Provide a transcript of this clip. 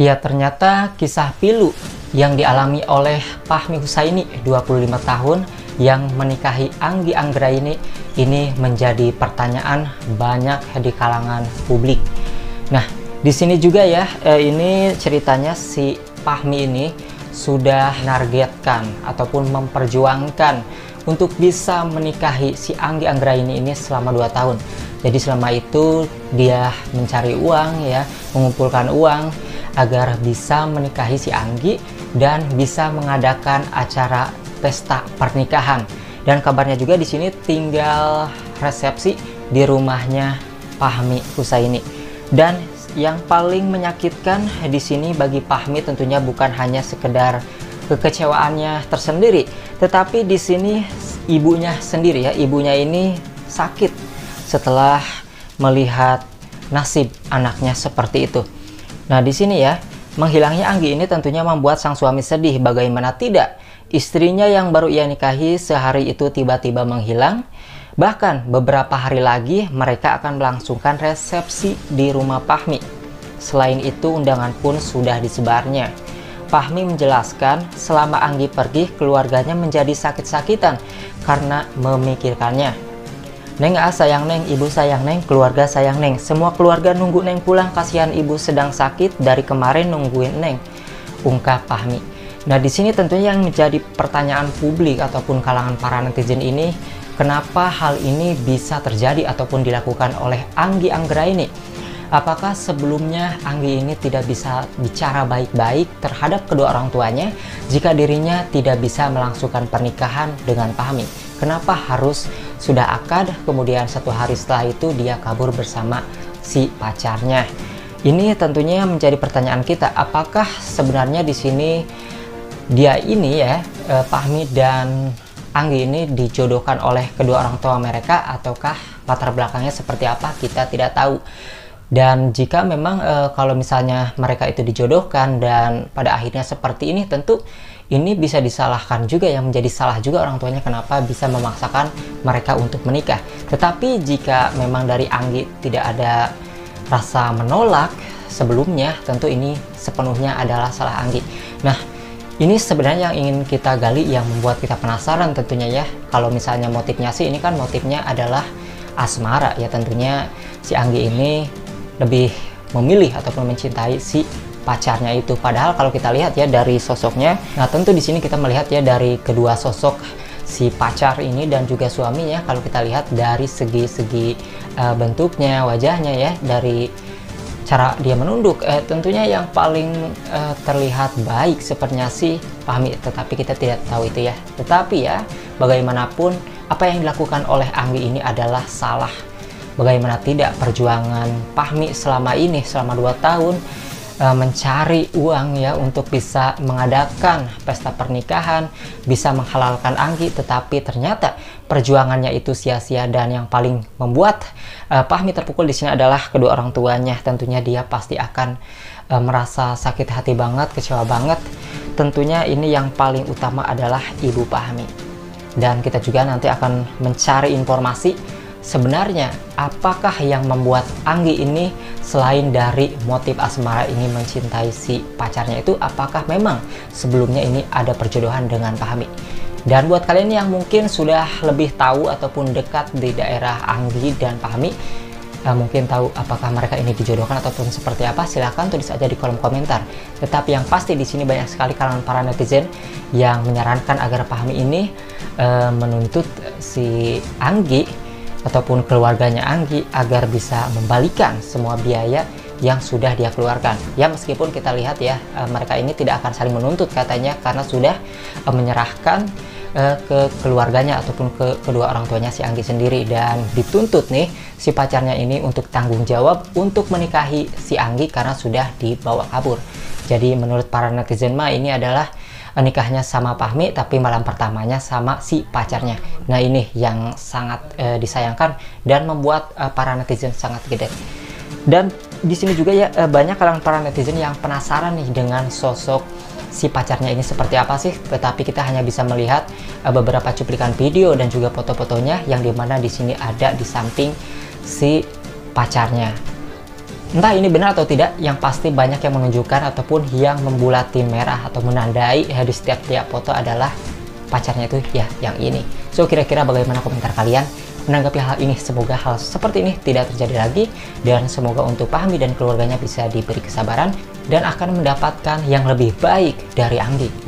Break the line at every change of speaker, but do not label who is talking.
Ya, ternyata kisah pilu yang dialami oleh Fahmi Husaini, 25 tahun, yang menikahi Anggi Anggraini ini menjadi pertanyaan banyak di kalangan publik. Nah, di sini juga ya, ini ceritanya si Fahmi ini sudah menargetkan ataupun memperjuangkan untuk bisa menikahi si Anggi Anggraini ini selama 2 tahun. Jadi selama itu dia mencari uang ya, mengumpulkan uang agar bisa menikahi si Anggi dan bisa mengadakan acara pesta pernikahan. Dan kabarnya juga di sini tinggal resepsi di rumahnya Fahmi Husaini. Dan yang paling menyakitkan di sini bagi Fahmi tentunya bukan hanya sekedar kekecewaannya tersendiri, tetapi di sini ibunya sendiri ya, ibunya ini sakit setelah melihat nasib anaknya seperti itu. Nah, di sini ya, menghilangnya Anggi ini tentunya membuat sang suami sedih. Bagaimana tidak, istrinya yang baru ia nikahi sehari itu tiba-tiba menghilang. Bahkan beberapa hari lagi mereka akan melangsungkan resepsi di rumah Fahmi. Selain itu, undangan pun sudah disebarnya. Fahmi menjelaskan selama Anggi pergi, keluarganya menjadi sakit-sakitan karena memikirkannya. "Neng sayang Neng, ibu sayang Neng, keluarga sayang Neng. Semua keluarga nunggu Neng pulang, kasihan ibu sedang sakit dari kemarin nungguin Neng," ungkap Fahmi. Nah, di sini tentunya yang menjadi pertanyaan publik ataupun kalangan para netizen ini, kenapa hal ini bisa terjadi ataupun dilakukan oleh Anggi Anggraini? Apakah sebelumnya Anggi ini tidak bisa bicara baik-baik terhadap kedua orang tuanya jika dirinya tidak bisa melangsungkan pernikahan dengan Fahmi? Kenapa harus sudah akad, kemudian 1 hari setelah itu dia kabur bersama si pacarnya? Ini tentunya menjadi pertanyaan kita. Apakah sebenarnya di sini dia ini ya, Fahmi dan Anggi ini dijodohkan oleh kedua orang tua mereka, ataukah latar belakangnya seperti apa, kita tidak tahu. Dan jika memang kalau misalnya mereka itu dijodohkan dan pada akhirnya seperti ini, tentu ini bisa disalahkan juga, yang menjadi salah juga orang tuanya kenapa bisa memaksakan mereka untuk menikah. Tetapi jika memang dari Anggi tidak ada rasa menolak sebelumnya, tentu ini sepenuhnya adalah salah Anggi. Nah, ini sebenarnya yang ingin kita gali, yang membuat kita penasaran tentunya ya. Kalau misalnya motifnya sih, ini kan motifnya adalah asmara ya, tentunya si Anggi ini lebih memilih ataupun mencintai si pacarnya itu. Padahal kalau kita lihat ya dari sosoknya, nah tentu di sini kita melihat ya dari kedua sosok si pacar ini dan juga suaminya, kalau kita lihat dari segi-segi bentuknya, wajahnya ya, dari cara dia menunduk, tentunya yang paling terlihat baik sepertinya si Fahmi, tetapi kita tidak tahu itu ya. Tetapi ya, bagaimanapun apa yang dilakukan oleh Anggi ini adalah salah. Bagaimana tidak, perjuangan Fahmi selama ini, selama 2 tahun mencari uang ya untuk bisa mengadakan pesta pernikahan, bisa menghalalkan Anggi, tetapi ternyata perjuangannya itu sia-sia. Dan yang paling membuat Fahmi terpukul di sini adalah kedua orang tuanya. Tentunya dia pasti akan merasa sakit hati banget, kecewa banget. Tentunya ini yang paling utama adalah ibu Fahmi. Dan kita juga nanti akan mencari informasi sebenarnya apakah yang membuat Anggi ini selain dari motif asmara ini mencintai si pacarnya itu, apakah memang sebelumnya ini ada perjodohan dengan Fahmi. Dan buat kalian yang mungkin sudah lebih tahu ataupun dekat di daerah Anggi dan Fahmi, mungkin tahu apakah mereka ini dijodohkan ataupun seperti apa, silahkan tulis aja di kolom komentar. Tetapi yang pasti di sini banyak sekali kalangan para netizen yang menyarankan agar Fahmi ini menuntut si Anggi ataupun keluarganya Anggi agar bisa membalikan semua biaya yang sudah dia keluarkan. Ya, meskipun kita lihat ya, mereka ini tidak akan saling menuntut katanya, karena sudah menyerahkan ke keluarganya ataupun ke kedua orang tuanya si Anggi sendiri, dan dituntut nih si pacarnya ini untuk tanggung jawab untuk menikahi si Anggi karena sudah dibawa kabur. Jadi menurut para netizen mah ini adalah nikahnya sama Fahmi, tapi malam pertamanya sama si pacarnya. Nah, ini yang sangat disayangkan dan membuat para netizen sangat gede. Dan di sini juga ya, banyak kalangan para netizen yang penasaran nih dengan sosok si pacarnya ini seperti apa sih. Tetapi kita hanya bisa melihat beberapa cuplikan video dan juga foto-fotonya, yang dimana di sini ada di samping si pacarnya. Entah ini benar atau tidak, yang pasti banyak yang menunjukkan ataupun yang membulati merah atau menandai di setiap foto adalah pacarnya itu ya yang ini. So kira-kira bagaimana komentar kalian menanggapi hal ini? Semoga hal seperti ini tidak terjadi lagi, dan semoga untuk Pak Hamdi dan keluarganya bisa diberi kesabaran dan akan mendapatkan yang lebih baik dari Anggi.